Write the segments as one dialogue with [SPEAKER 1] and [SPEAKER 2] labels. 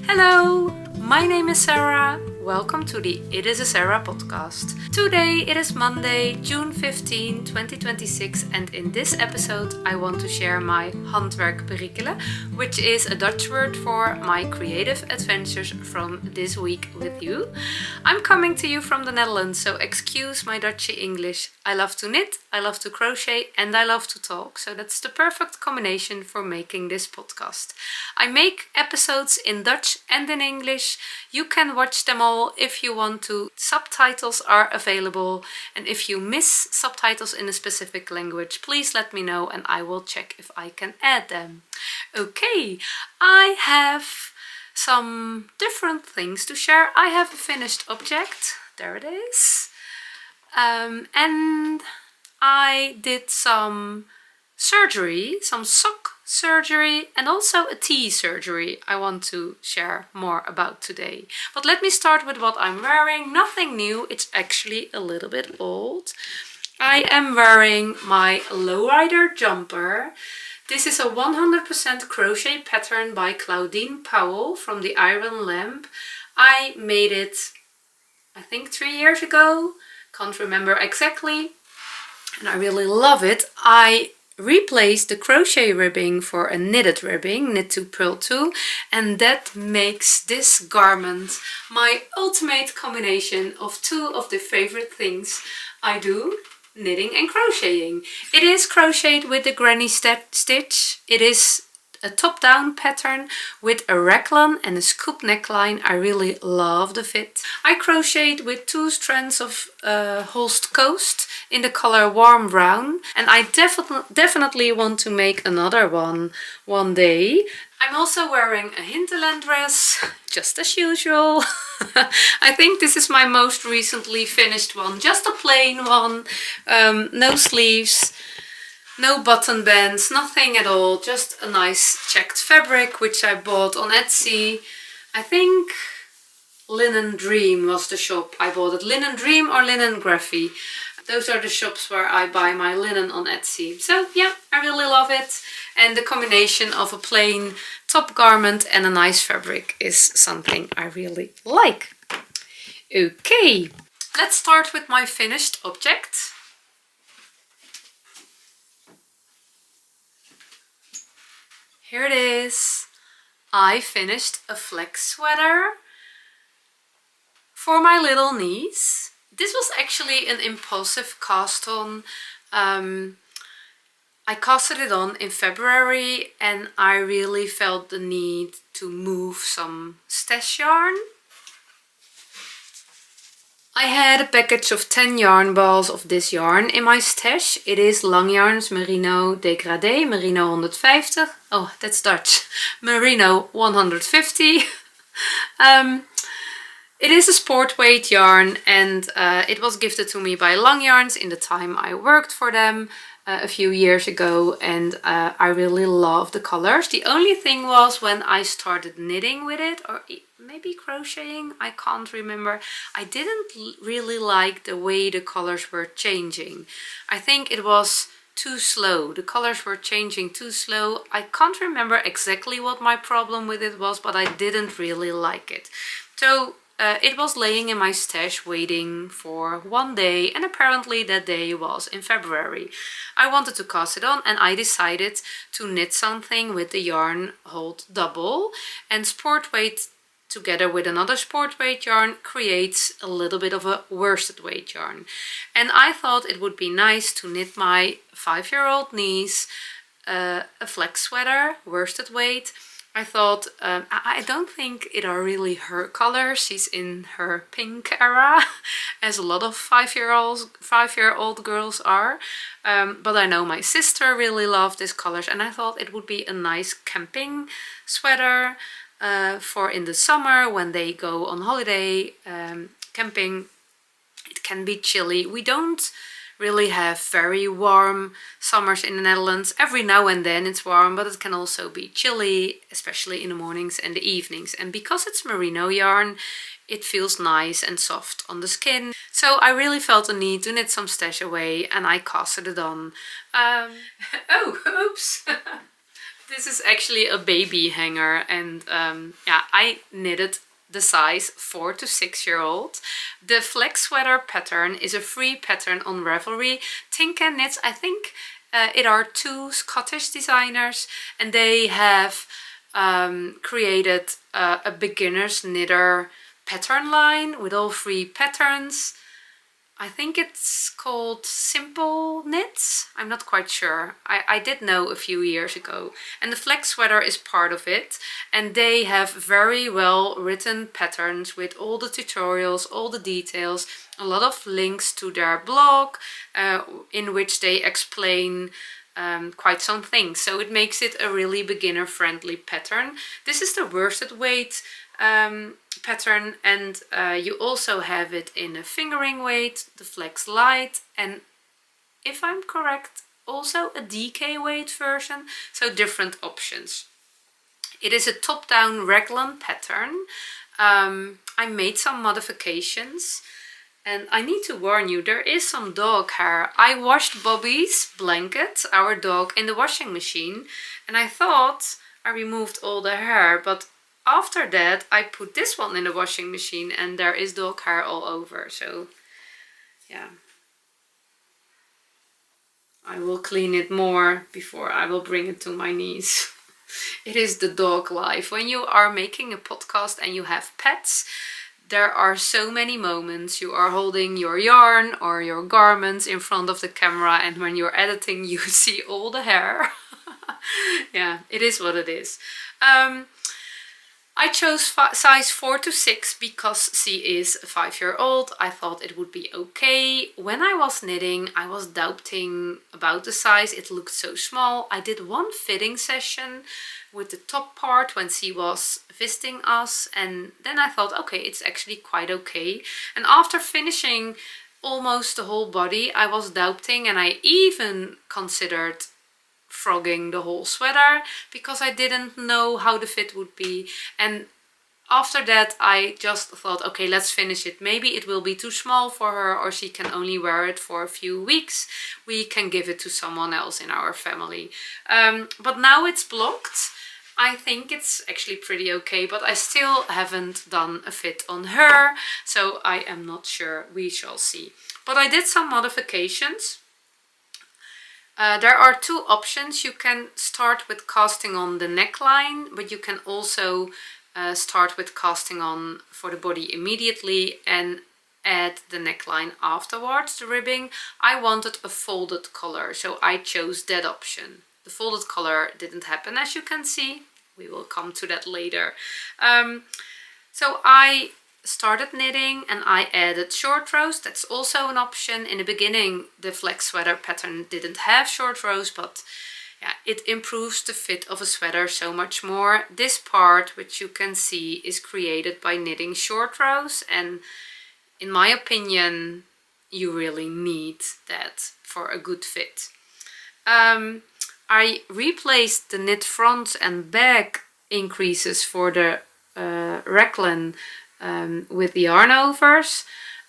[SPEAKER 1] Hello, my name is Sarah. Welcome to the It is a Sarah podcast. Today it is Monday, June 15, 2026, and in this episode I want to share my handwerk perikelen, which is a Dutch word for my creative adventures from this week with you. I'm coming to you from the Netherlands, so excuse my Dutchy English. I love to knit, I love to crochet, and I love to talk, so that's the perfect combination for making this podcast. I make episodes in Dutch and in English. You can watch them all if you want to. Subtitles are available, and if you miss subtitles in a specific language, please let me know and I will check if I can add them. Okay, I have some different things to share. I have a finished object. There it is. And I did some surgery, some sock surgery, and also a tea surgery I want to share more about today. But let me start with what I'm wearing. Nothing new, it's actually a little bit old. I am wearing my Lowrider jumper. This is a 100% crochet pattern by Claudine Powell from the Iron Lamp. I made it, I think 3 years ago. Can't remember exactly. And I really love it. I replaced the crochet ribbing for a knitted ribbing, knit to purl to, and that makes this garment my ultimate combination of two of the favorite things I do, knitting and crocheting. It is crocheted with the granny stitch. It is a top-down pattern with a raglan and a scoop neckline. I really love the fit. I crocheted with 2 strands of Holst Coast in the color warm brown, and I definitely want to make another one day. I'm also wearing a Hinterland dress, just as usual. I think this is my most recently finished one, just a plain one, no sleeves. No button bands, nothing at all, just a nice checked fabric which I bought on Etsy. I think Linen Dream was the shop I bought it. Linen Dream or Linen Graphy. Those are the shops where I buy my linen on Etsy. So yeah, I really love it. And the combination of a plain top garment and a nice fabric is something I really like. Okay, let's start with my finished object. Here it is. I finished a flax sweater for my little niece. This was actually an impulsive cast on. I casted it on in February and I really felt the need to move some stash yarn. I had a package of 10 yarn balls of this yarn in my stash. It is Lang Yarns Merino Degradé, Merino 150. Oh, that's Dutch. Merino 150. It is a sport weight yarn and it was gifted to me by Lang Yarns in the time I worked for them a few years ago, and I really love the colors. The only thing was when I started knitting with it, or maybe crocheting, I can't remember, I didn't really like the way the colors were changing. I think it was too slow. The colors were changing too slow. I can't remember exactly what my problem with it was, but I didn't really like it. So it was laying in my stash waiting for one day, and apparently that day was in February. I wanted to cast it on and I decided to knit something with the yarn Hold Double, and sport weight together with another sport weight yarn creates a little bit of a worsted weight yarn. And I thought it would be nice to knit my 5-year-old niece a flax sweater, worsted weight. I thought, I don't think it are really her colors. She's in her pink era, as a lot of 5-year-old girls are. But I know my sister really loved these colors, and I thought it would be a nice camping sweater for in the summer when they go on holiday camping. It can be chilly. We don't really have very warm summers in the Netherlands. Every now and then it's warm, but it can also be chilly, especially in the mornings and the evenings. And because it's merino yarn, it feels nice and soft on the skin. So I really felt the need to knit some stash away, and I casted it on. Oh, oops. This is actually a baby hanger, and yeah, I knitted the size 4 to 6 year old. The Flax sweater pattern is a free pattern on Ravelry. TinCanKnits, I think it are two Scottish designers, and they have created a beginner's knitter pattern line with all free patterns. I think it's called Simple Knits. I'm not quite sure. I did know a few years ago. And the Flax sweater is part of it. And they have very well written patterns with all the tutorials, all the details, a lot of links to their blog in which they explain quite some things. So it makes it a really beginner friendly pattern. This is the worsted weight pattern, and you also have it in a fingering weight, the Flax Light, and if I'm correct, also a DK weight version, so different options. It is a top-down raglan pattern. I made some modifications, and I need to warn you, there is some dog hair. I washed Bobby's blanket, our dog, in the washing machine, and I thought I removed all the hair, but after that I put this one in the washing machine and there is dog hair all over, so yeah. I will clean it more before I will bring it to my niece. It is the dog life. When you are making a podcast and you have pets, there are so many moments you are holding your yarn or your garments in front of the camera, and when you're editing you see all the hair. Yeah, it is what it is. I chose size 4 to 6 because she is a 5-year-old. I thought it would be okay. When I was knitting, I was doubting about the size. It looked so small. I did one fitting session with the top part when she was visiting us, and then I thought, okay, it's actually quite okay. And after finishing almost the whole body, I was doubting, and I even considered frogging the whole sweater because I didn't know how the fit would be. And after that I just thought, okay, let's finish it. Maybe it will be too small for her, or she can only wear it for a few weeks. We can give it to someone else in our family. But now it's blocked. I think it's actually pretty okay, but I still haven't done a fit on her, so I am not sure. We shall see. But I did some modifications. There are two options. You can start with casting on the neckline, but you can also start with casting on for the body immediately and add the neckline afterwards, the ribbing. I wanted a folded color, so I chose that option. The folded color didn't happen, as you can see. We will come to that later. So I started knitting and I added short rows. That's also an option. In the beginning the Flax sweater pattern didn't have short rows, but yeah, it improves the fit of a sweater so much more. This part, which you can see, is created by knitting short rows, and in my opinion you really need that for a good fit. I replaced the knit front and back increases for the raglan with the yarn overs.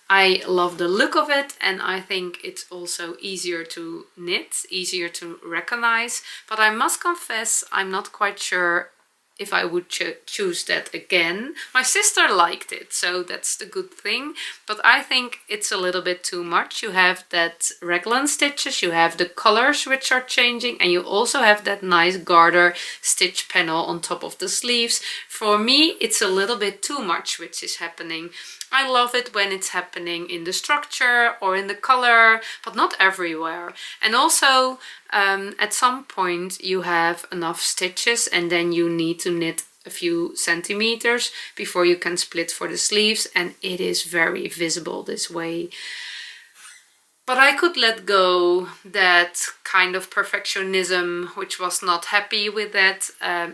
[SPEAKER 1] I love the look of it, and I think it's also easier to knit, easier to recognize, but I must confess I'm not quite sure if I would choose that again. My sister liked it, so that's the good thing, but I think it's a little bit too much. You have that raglan stitches, you have the colors which are changing, and you also have that nice garter stitch panel on top of the sleeves. For me it's a little bit too much which is happening. I love it when it's happening in the structure or in the color, but not everywhere. And also at some point you have enough stitches and then you need to knit a few centimeters before you can split for the sleeves, and it is very visible this way. But I could let go that kind of perfectionism which was not happy with that.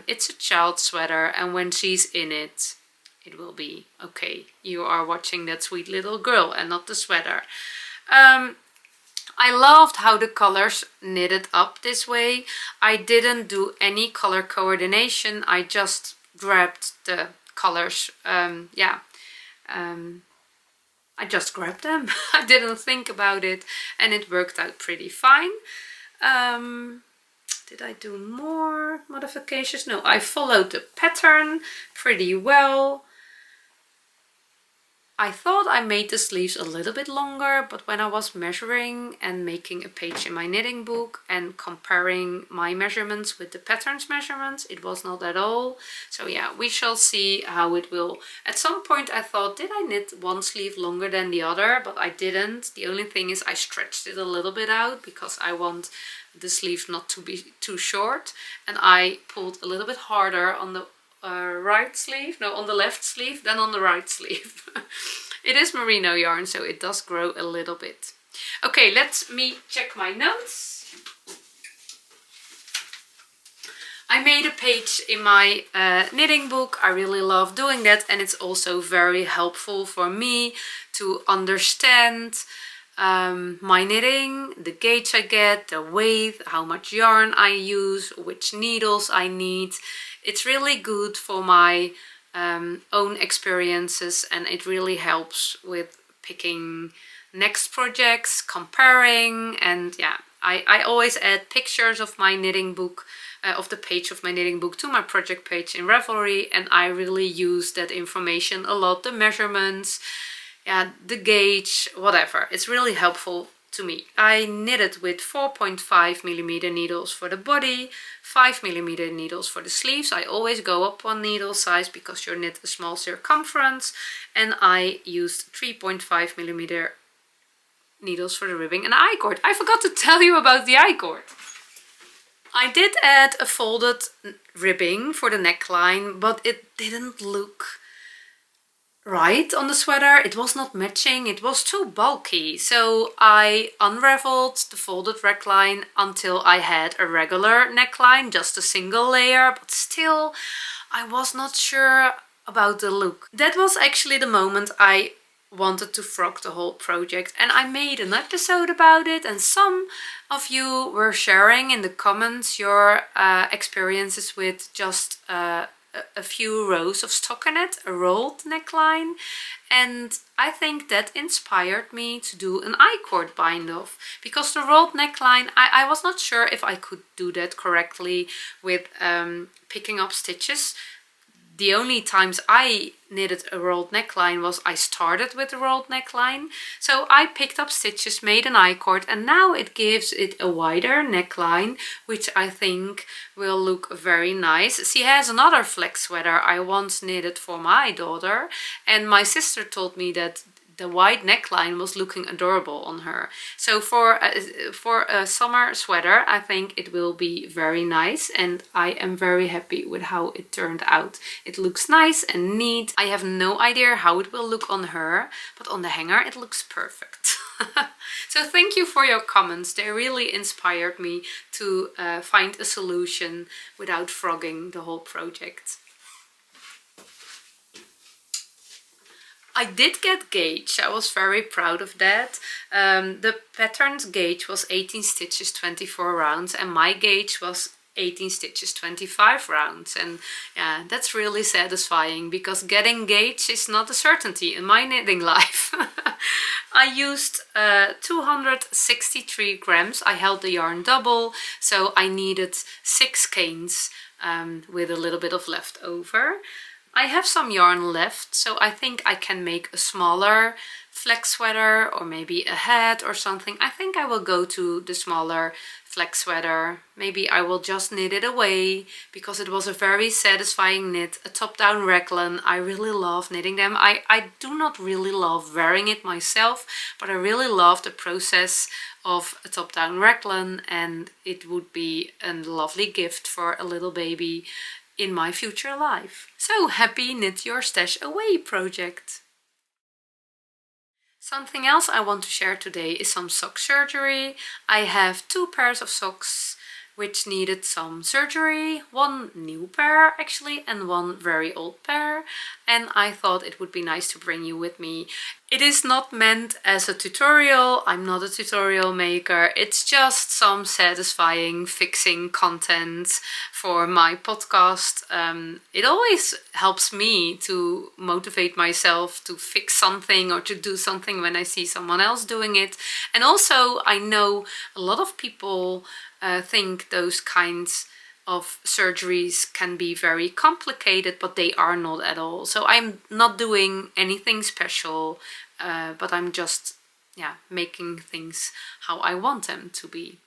[SPEAKER 1] It's a child sweater, and when she's in it, it will be okay. You are watching that sweet little girl and not the sweater. I loved how the colors knitted up this way. I didn't do any color coordination. I just grabbed the colors. I just grabbed them. I didn't think about it, and it worked out pretty fine. Did I do more modifications? No, I followed the pattern pretty well. I thought I made the sleeves a little bit longer, but when I was measuring and making a page in my knitting book and comparing my measurements with the pattern's measurements, it was not at all. So yeah, we shall see how it will. At some point I thought, did I knit one sleeve longer than the other? But I didn't. The only thing is I stretched it a little bit out because I want the sleeve not to be too short. And I pulled a little bit harder on the right sleeve, no, on the left sleeve than on the right sleeve. It is merino yarn, so it does grow a little bit. Okay, let me check my notes. I made a page in my knitting book. I really love doing that, and it's also very helpful for me to understand my knitting, the gauge I get, the weight, how much yarn I use, which needles I need. It's really good for my own experiences, and it really helps with picking next projects, comparing, and yeah, I always add pictures of my knitting book, of the page of my knitting book to my project page in Ravelry, and I really use that information a lot, the measurements, yeah, the gauge, whatever. It's really helpful to me. I knitted with 4.5mm needles for the body, 5mm needles for the sleeves. I always go up one needle size because you knit a small circumference, and I used 3.5mm needles for the ribbing and I-cord. I forgot to tell you about the I-cord. I did add a folded ribbing for the neckline, but it didn't look right on the sweater. It was not matching, it was too bulky. So I unraveled the folded neckline until I had a regular neckline, just a single layer, but still I was not sure about the look. That was actually the moment I wanted to frock the whole project, and I made an episode about it, and some of you were sharing in the comments your experiences with just a few rows of stockinette, a rolled neckline, and I think that inspired me to do an I-cord bind off, because the rolled neckline, I was not sure if I could do that correctly with picking up stitches. The only times I knitted a rolled neckline was I started with a rolled neckline. So I picked up stitches, made an I-cord, and now it gives it a wider neckline, which I think will look very nice. She has another flex sweater I once knitted for my daughter, and my sister told me that the wide neckline was looking adorable on her. So for a summer sweater, I think it will be very nice, and I am very happy with how it turned out. It looks nice and neat. I have no idea how it will look on her, but on the hanger it looks perfect. So thank you for your comments. They really inspired me to find a solution without frogging the whole project. I did get gauge. I was very proud of that. The pattern's gauge was 18 stitches, 24 rounds, and my gauge was 18 stitches, 25 rounds. And yeah, that's really satisfying, because getting gauge is not a certainty in my knitting life. I used 263 grams. I held the yarn double, so I needed 6 skeins with a little bit of leftover. I have some yarn left, so I think I can make a smaller flex sweater, or maybe a hat or something. I think I will go to the smaller flex sweater. Maybe I will just knit it away, because it was a very satisfying knit, a top-down raglan. I really love knitting them. I do not really love wearing it myself, but I really love the process of a top-down raglan, and it would be a lovely gift for a little baby in my future life. So happy Knit Your Stash Away project! Something else I want to share today is some sock surgery. I have 2 pairs of socks which needed some surgery, 1 new pair actually, and 1 very old pair, and I thought it would be nice to bring you with me. It is not meant as a tutorial. I'm not a tutorial maker. It's just some satisfying fixing content for my podcast. It always helps me to motivate myself to fix something or to do something when I see someone else doing it. And also I know a lot of people think those kinds of surgeries can be very complicated, but they are not at all. So I'm not doing anything special, but I'm just making things how I want them to be.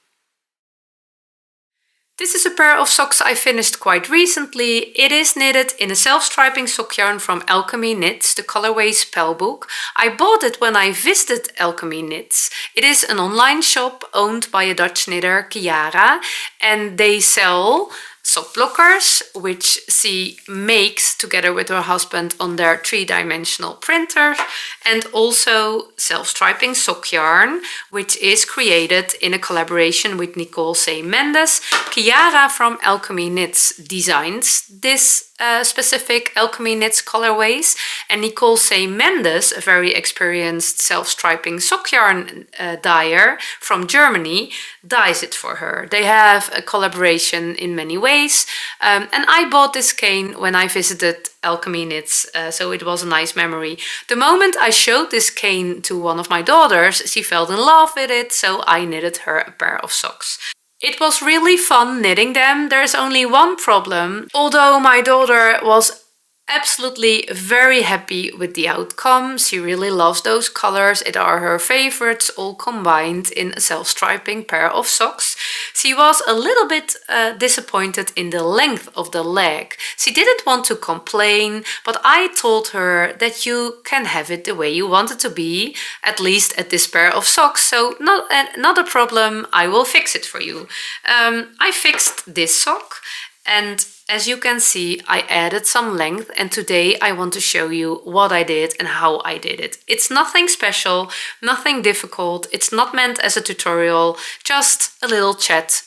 [SPEAKER 1] This is a pair of socks I finished quite recently. It is knitted in a self-striping sock yarn from Alchemy Knits, the colorway Spellbook. I bought it when I visited Alchemy Knits. It is an online shop owned by a Dutch knitter, Chiara, and they sell sock blockers, which she makes together with her husband on their 3-dimensional printer, and also self-striping sock yarn, which is created in a collaboration with Nicole C. Mendes. Chiara from Alchemy Knits designs this specific Alchemy Knits colorways, and Nicole C. Mendes, a very experienced self-striping sock yarn dyer from Germany, dyes it for her. They have a collaboration in many ways, and I bought this cane when I visited Alchemy Knits, so it was a nice memory. The moment I showed this cane to one of my daughters, she fell in love with it, so I knitted her a pair of socks. It was really fun knitting them. There's only one problem. Although my daughter was absolutely very happy with the outcome, she really loves those colors. It are her favorites all combined in a self-striping pair of socks. She was a little bit disappointed in the length of the leg. She didn't want to complain, but I told her that you can have it the way you want it to be, at least at this pair of socks, so not a problem, I will fix it for you. I fixed this sock, and as you can see, I added some length, and today I want to show you what I did and how I did it. It's nothing special, nothing difficult, it's not meant as a tutorial, just a little chat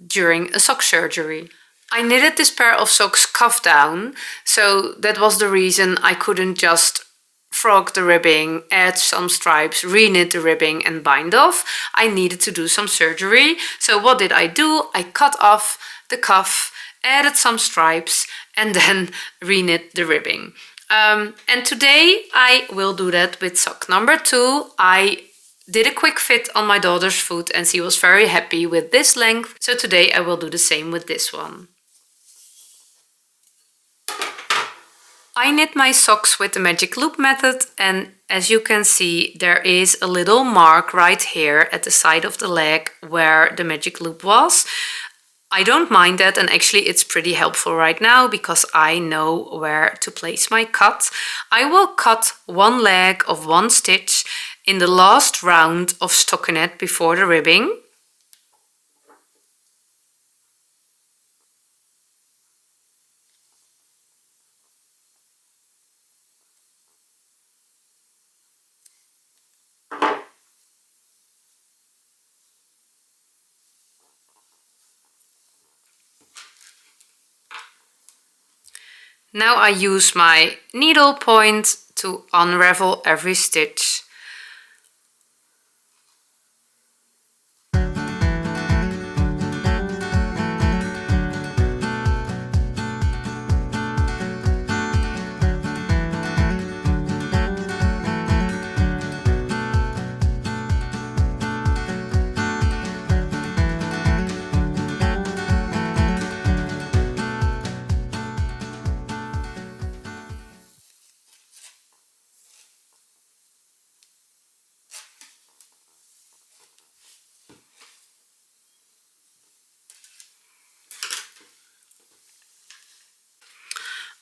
[SPEAKER 1] during a sock surgery. I knitted this pair of socks cuff down, so that was the reason I couldn't just frog the ribbing, add some stripes, re-knit the ribbing and bind off. I needed to do some surgery, so what did I do? I cut off the cuff, added some stripes, and then re-knit the ribbing. And today I will do that with sock number 2. I did a quick fit on my daughter's foot and she was very happy with this length, so today I will do the same with this one. I knit my socks with the magic loop method, and as you can see, there is a little mark right here at the side of the leg where the magic loop was. I don't mind that, and actually it's pretty helpful right now because I know where to place my cut. I will cut one leg of one stitch in the last round of stockinette before the ribbing. Now I use my needle point to unravel every stitch.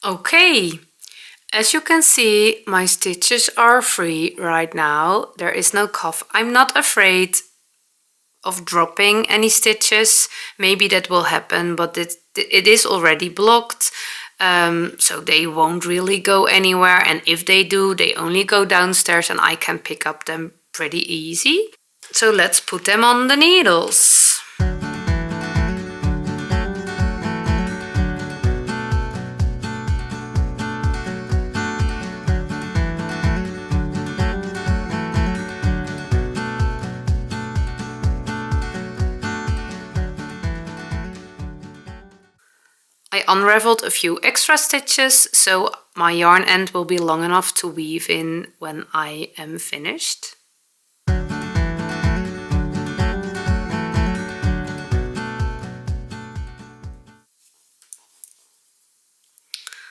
[SPEAKER 1] Okay, as you can see, my stitches are free right now. There is no cuff. I'm not afraid of dropping any stitches. Maybe that will happen, but it is already blocked, so they won't really go anywhere. And if they do, they only go downstairs and I can pick up them pretty easy. So let's put them on the needles. unraveled a few extra stitches, so my yarn end will be long enough to weave in when I am finished.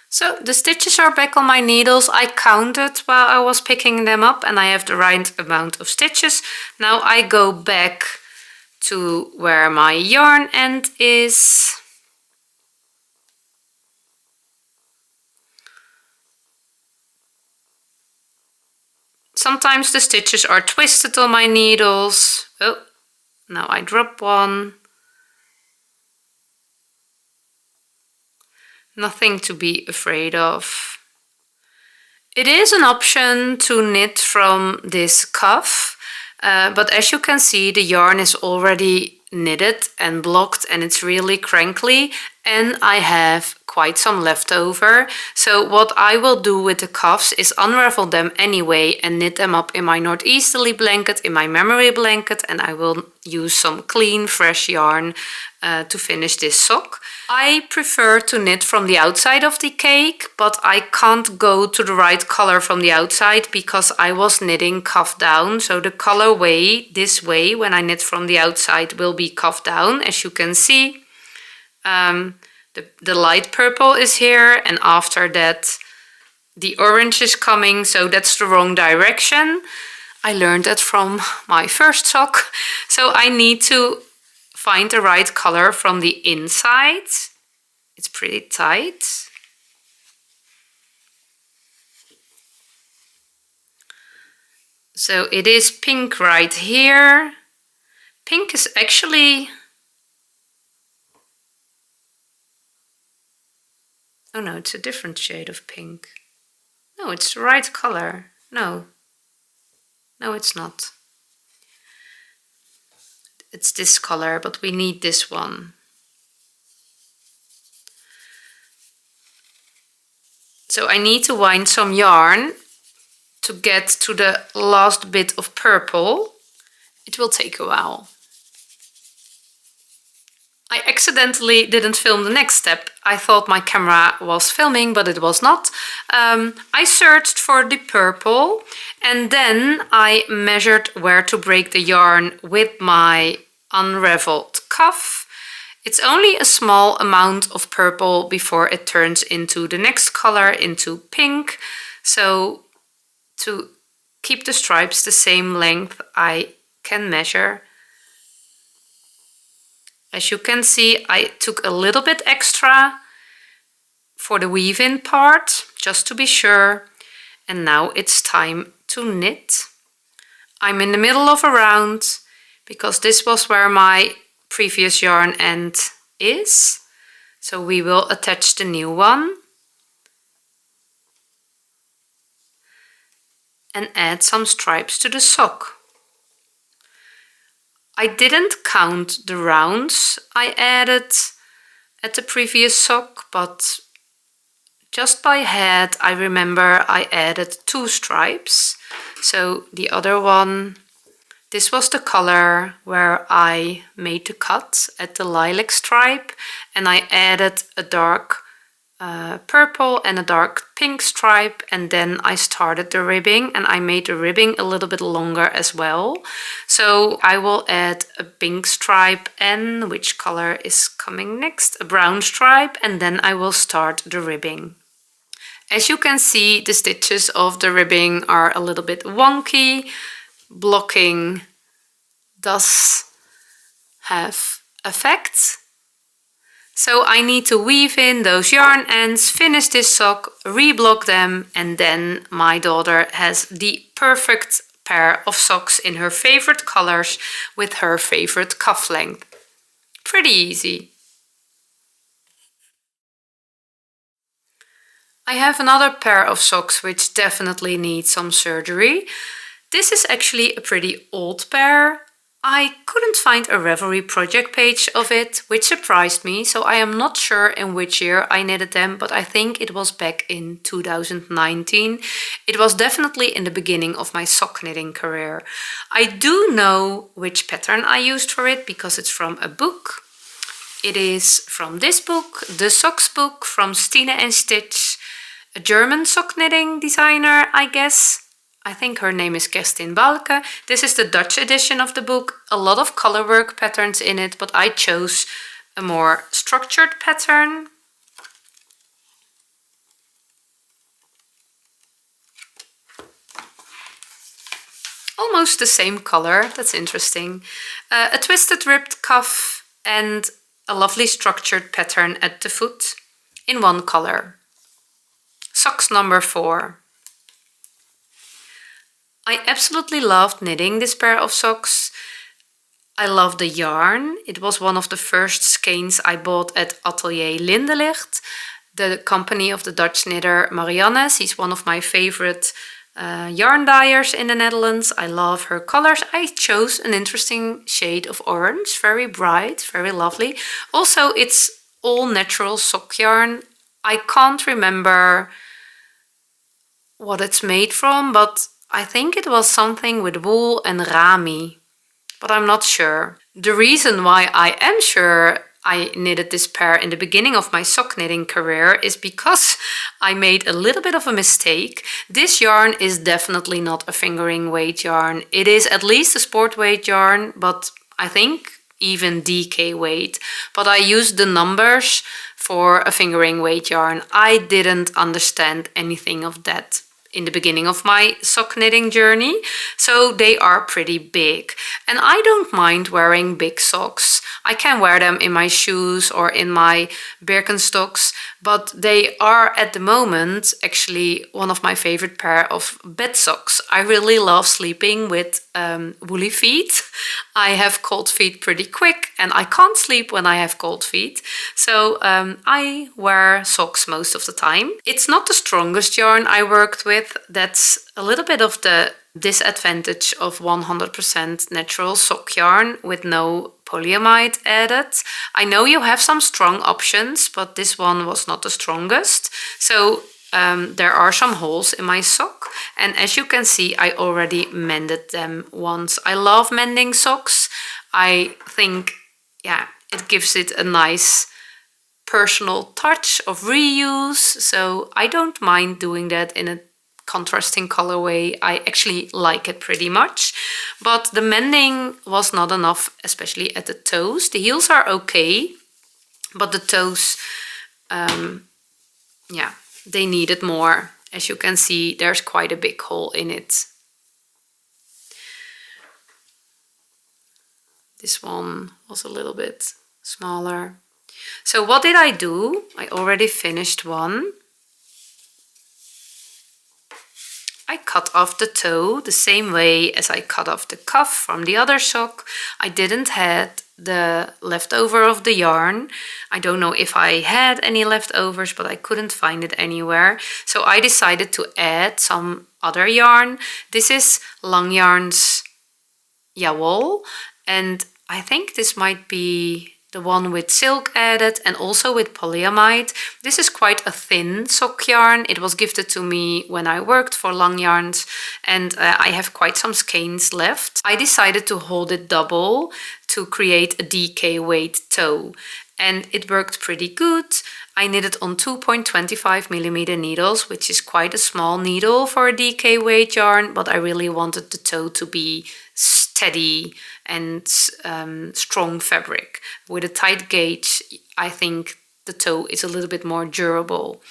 [SPEAKER 1] So the stitches are back on my needles. I counted while I was picking them up and I have the right amount of stitches. Now I go back to where my yarn end is. Sometimes the stitches are twisted on my needles. Oh, now I drop one. Nothing to be afraid of. It is an option to knit from this cuff, but as you can see, the yarn is already knitted and blocked and it's really crinkly, and I have quite some left over. So what I will do with the cuffs is unravel them anyway and knit them up in my northeasterly blanket, in my memory blanket, and I will use some clean fresh yarn to finish this sock. I prefer to knit from the outside of the cake, but I can't go to the right color from the outside because I was knitting cuff down. So the colorway this way when I knit from the outside will be cuff down, as you can see. The light purple is here, and after that the orange is coming, so that's the wrong direction. I learned that from my first sock. So I need to find the right color from the inside. It's pretty tight. So it is pink right here. Pink is actually... Oh no, it's a different shade of pink. No, it's the right color. No. No, it's not. It's this color, but we need this one. So I need to wind some yarn to get to the last bit of purple. It will take a while. I accidentally didn't film the next step. I thought my camera was filming, but it was not. I searched for the purple and then I measured where to break the yarn with my unraveled cuff. It's only a small amount of purple before it turns into the next color, into pink. So to keep the stripes the same length, I can measure. As you can see, I took a little bit extra for the weave-in part, just to be sure. And now it's time to knit. I'm in the middle of a round because this was where my previous yarn end is. So we will attach the new one and add some stripes to the sock. I didn't count the rounds I added at the previous sock, but just by head I remember I added 2 stripes. So the other one, this was the color where I made the cut at the lilac stripe, and I added a dark purple and a dark pink stripe, and then I started the ribbing and I made the ribbing a little bit longer as well. So I will add a pink stripe, and which color is coming next? A brown stripe, and then I will start the ribbing. As you can see, the stitches of the ribbing are a little bit wonky. Blocking does have effect. So I need to weave in those yarn ends, finish this sock, reblock them, and then my daughter has the perfect pair of socks in her favorite colors with her favorite cuff length. Pretty easy. I have another pair of socks which definitely need some surgery. This is actually a pretty old pair. I couldn't find a Ravelry project page of it, which surprised me, so I am not sure in which year I knitted them, but I think it was back in 2019. It was definitely in the beginning of my sock knitting career. I do know which pattern I used for it because it's from a book. It is from this book, the Soxx book from Stine and Stitch, a German sock knitting designer, I guess. I think her name is Kerstin Balke. This is the Dutch edition of the book. A lot of colorwork patterns in it, but I chose a more structured pattern. Almost the same color, that's interesting. A twisted ribbed cuff and a lovely structured pattern at the foot in one color. Soxx number 4. I absolutely loved knitting this pair of socks. I love the yarn. It was one of the first skeins I bought at Atelier Lindelicht, the company of the Dutch knitter Marianne. She's one of my favorite yarn dyers in the Netherlands. I love her colors. I chose an interesting shade of orange, very bright, very lovely. Also, it's all natural sock yarn. I can't remember what it's made from, but I think it was something with wool and rami, but I'm not sure. The reason why I am sure I knitted this pair in the beginning of my sock knitting career is because I made a little bit of a mistake. This yarn is definitely not a fingering weight yarn. It is at least a sport weight yarn, but I think even DK weight. But I used the numbers for a fingering weight yarn. I didn't understand anything of that in the beginning of my sock knitting journey, so they are pretty big. And I don't mind wearing big socks. I can wear them in my shoes or in my Birkenstocks, but they are at the moment actually one of my favorite pair of bed socks. I really love sleeping with woolly feet. I have cold feet pretty quick and I can't sleep when I have cold feet. So I wear socks most of the time. It's not the strongest yarn I worked with. That's a little bit of the disadvantage of 100% natural sock yarn with no polyamide added. I know you have some strong options, but this one was not the strongest. So there are some holes in my sock, and as you can see, I already mended them once. I love mending socks. I think, yeah, it gives it a nice personal touch of reuse, so I don't mind doing that in a contrasting colorway. I actually like it pretty much, but the mending was not enough, especially at the toes. The heels are okay, but the toes, yeah, they needed more. As you can see, there's quite a big hole in it. This one was a little bit smaller. So what did I do? I already finished one. I cut off the toe the same way as I cut off the cuff from the other sock. I didn't have the leftover of the yarn. I don't know if I had any leftovers, but I couldn't find it anywhere. So I decided to add some other yarn. This is Long Yarn's Wool, and I think this might be the one with silk added and also with polyamide. This is quite a thin sock yarn. It was gifted to me when I worked for Long Yarns, and I have quite some skeins left. I decided to hold it double to create a DK weight toe, and it worked pretty good. I knitted on 2.25mm needles, which is quite a small needle for a DK weight yarn, but I really wanted the toe to be steady and strong fabric. With a tight gauge, I think the toe is a little bit more durable.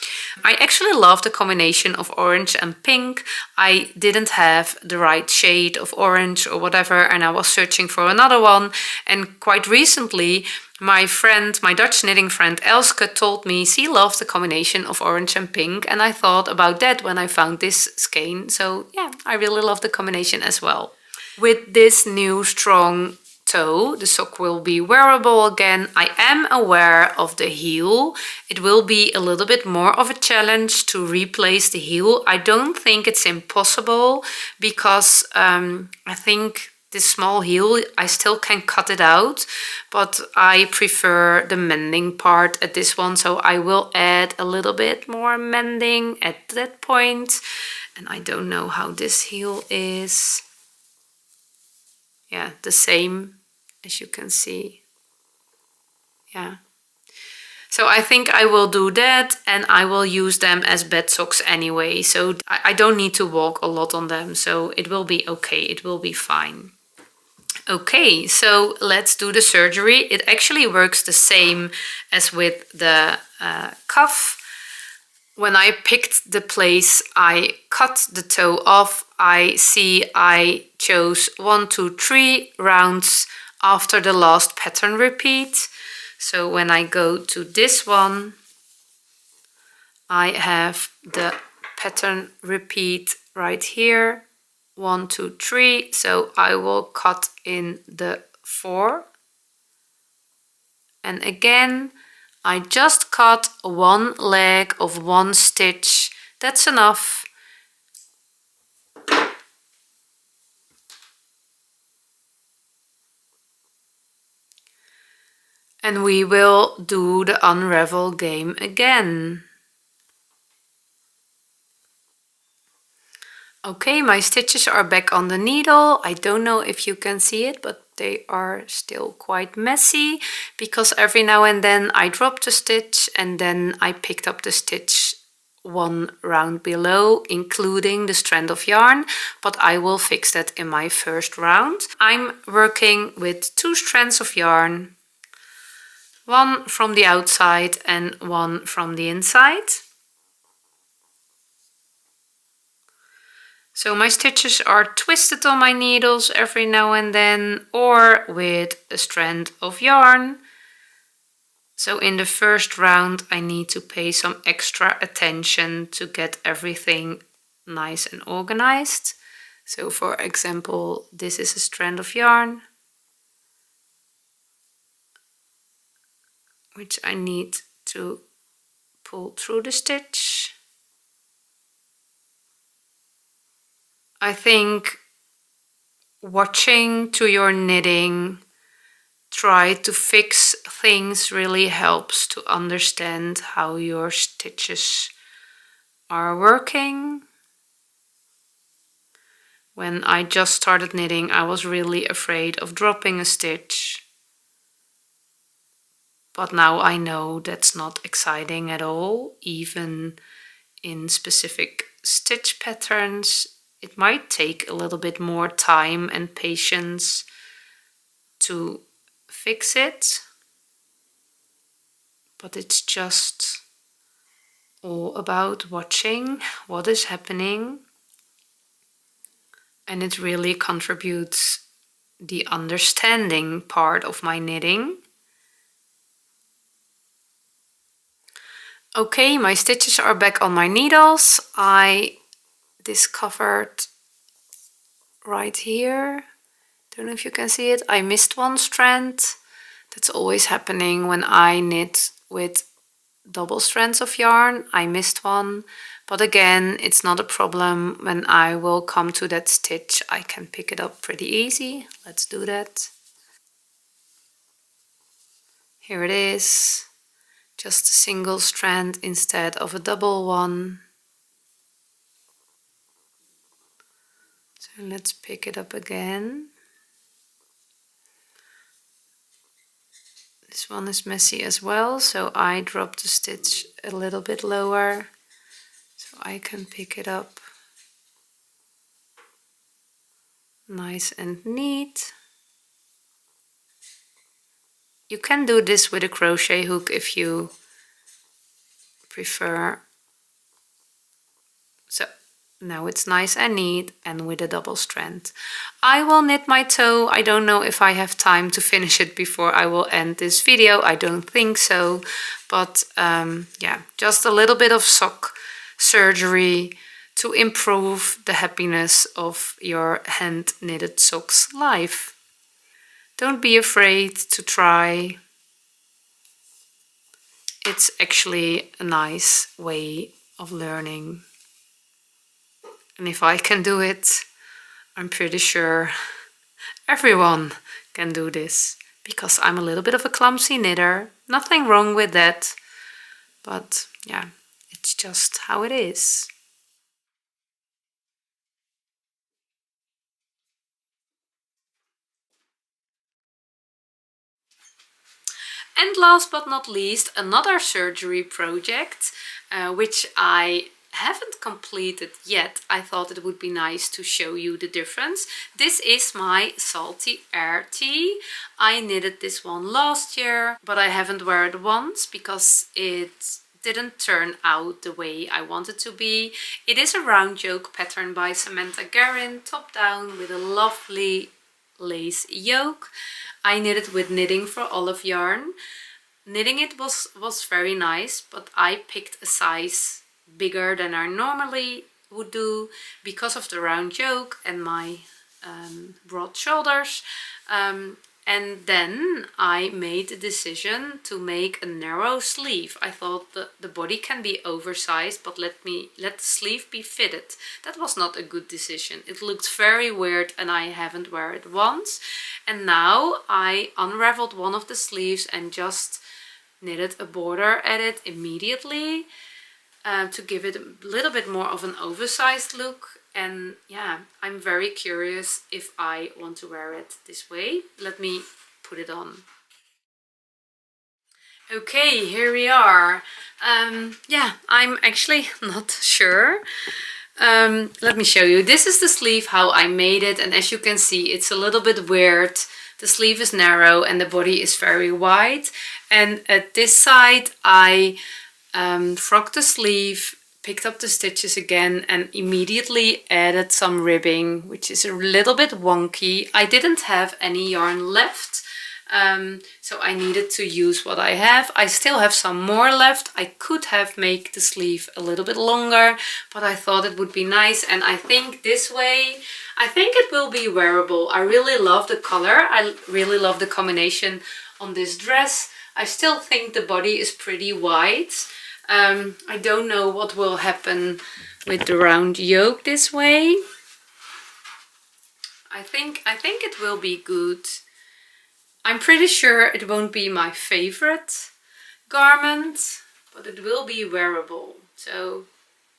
[SPEAKER 1] I actually love the combination of orange and pink. I didn't have the right shade of orange or whatever, and I was searching for another one. And quite recently, my friend, my Dutch knitting friend Elske, told me she loves the combination of orange and pink, and I thought about that when I found this skein. So yeah, I really love the combination as well. With this new strong toe, the sock will be wearable again. I am aware of the heel. It will be a little bit more of a challenge to replace the heel. I don't think it's impossible, because I think this small heel, I still can cut it out, but I prefer the mending part at this one, so I will add a little bit more mending at that point. And I don't know how this heel is. Yeah, the same, as you can see. Yeah. So I think I will do that, and I will use them as bed socks anyway. So I don't need to walk a lot on them. So it will be okay. It will be fine. Okay, so let's do the surgery. It actually works the same as with the cuff. When I picked the place, I cut the toe off. I see I chose 1, 2, 3 rounds after the last pattern repeat. So when I go to this one, I have the pattern repeat right here. 1, 2, 3. So I will cut in the 4. And again, I just cut one leg of 1 stitch. That's enough. And we will do the unravel game again. Okay, my stitches are back on the needle. I don't know if you can see it, but they are still quite messy because every now and then I dropped a stitch and then I picked up the stitch 1 round below, including the strand of yarn, but I will fix that in my first round. I'm working with 2 strands of yarn, 1 from the outside and 1 from the inside. So my stitches are twisted on my needles every now and then, or with a strand of yarn. So in the first round I need to pay some extra attention to get everything nice and organized. So for example, this is a strand of yarn, which I need to pull through the stitch. I think watching to your knitting, try to fix things really helps to understand how your stitches are working. When I just started knitting, I was really afraid of dropping a stitch. But now I know that's not exciting at all. Even in specific stitch patterns, it might take a little bit more time and patience to fix it. But it's just all about watching what is happening, and it really contributes the understanding part of my knitting. Okay, my stitches are back on my needles. I discovered right here, don't know if you can see it, I missed 1 strand. That's always happening when I knit with double strands of yarn. I missed 1, but again, it's not a problem. When I will come to that stitch, I can pick it up pretty easy. Let's do that. Here it is, just a single strand instead of a double one. So let's pick it up again. This one is messy as well, so I dropped the stitch a little bit lower so I can pick it up nice and neat. You can do this with a crochet hook if you prefer. So now it's nice and neat and with a double strand. I will knit my toe. I don't know if I have time to finish it before I will end this video. I don't think so, but yeah, just a little bit of sock surgery to improve the happiness of your hand knitted socks life. Don't be afraid to try. It's actually a nice way of learning. And if I can do it, I'm pretty sure everyone can do this, because I'm a little bit of a clumsy knitter. Nothing wrong with that, but yeah, it's just how it is. And last but not least, another surgery project, which I haven't completed yet. I thought it would be nice to show you the difference. This is my salty air tea. I knitted this one last year, but I haven't worn it once because it didn't turn out the way I wanted to be. It is a round yoke pattern by Samantha Guerin, top down with a lovely lace yoke. I knitted with Knitting for Olive yarn. Knitting it was very nice, but I picked a size bigger than I normally would do because of the round yoke and my broad shoulders. And then I made the decision to make a narrow sleeve. I thought the body can be oversized, but let the sleeve be fitted. That was not a good decision. It looked very weird and I haven't worn it once. And now I unraveled one of the sleeves and just knitted a border at it immediately to give it a little bit more of an oversized look. And yeah, I'm very curious if I want to wear it this way. Let me put it on. Okay, here we are. Yeah, I'm actually not sure. Let me show you. This is the sleeve, how I made it. And as you can see, it's a little bit weird. The sleeve is narrow and the body is very wide. And at this side, I frocked the sleeve, picked up the stitches again and immediately added some ribbing, which is a little bit wonky. I didn't have any yarn left, so I needed to use what I have. I still have some more left. I could have made the sleeve a little bit longer, but I thought it would be nice. And I think this way, I think it will be wearable. I really love the color. I really love the combination on this dress. I still think the body is pretty wide. I don't know what will happen with the round yoke this way. I think it will be good. I'm pretty sure it won't be my favorite garment, but it will be wearable. So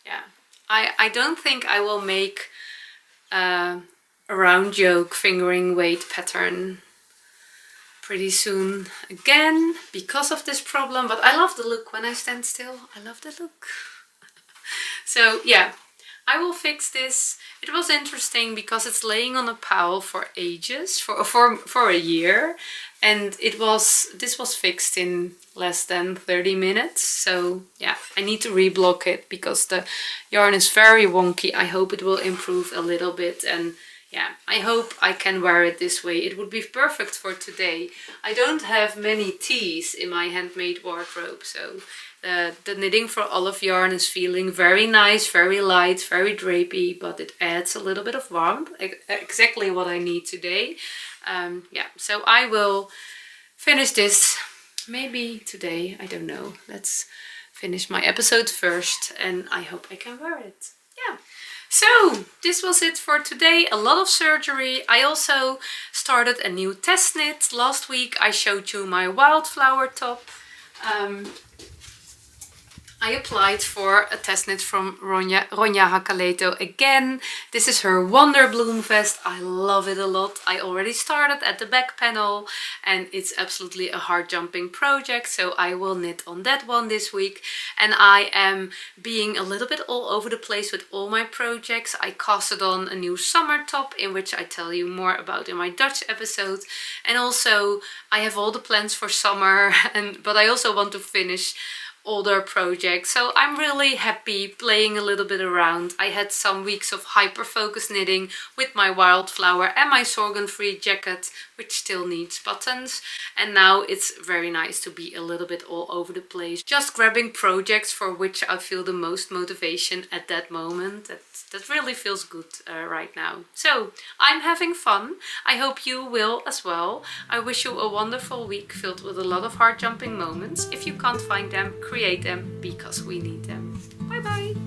[SPEAKER 1] yeah, I don't think I will make a round yoke fingering weight pattern pretty soon again because of this problem, but I love the look when I stand still. I love the look. So yeah, I will fix this. It was interesting because it's laying on a pile for ages, for a year, and this was fixed in less than 30 minutes. So yeah, I need to reblock it because the yarn is very wonky. I hope it will improve a little bit, and yeah, I hope I can wear it this way. It would be perfect for today. I don't have many tees in my handmade wardrobe, so the Knitting for Olive yarn is feeling very nice, very light, very drapey, but it adds a little bit of warmth, exactly what I need today. Yeah, so I will finish this maybe today, I don't know. Let's finish my episode first and I hope I can wear it. Yeah. So this was it for today. A lot of surgery. I also started a new test knit. Last week I showed you my Wildflower top. I applied for a test knit from Ronja Hakalehto again. This is her Wonder Bloom vest. I love it a lot. I already started at the back panel and it's absolutely a HeartJumping project. So I will knit on that one this week. And I am being a little bit all over the place with all my projects. I casted on a new summer top in which I tell you more about in my Dutch episode. And also I have all the plans for summer, but I also want to finish older projects, so I'm really happy playing a little bit around. I had some weeks of hyper focus knitting with my Wildflower and my Sorgenfri jacket, which still needs buttons, and now it's very nice to be a little bit all over the place, just grabbing projects for which I feel the most motivation at that moment. That really feels good right now. So I'm having fun. I hope you will as well. I wish you a wonderful week filled with a lot of HeartJumping moments. If you can't find them, create them because we need them. Bye bye!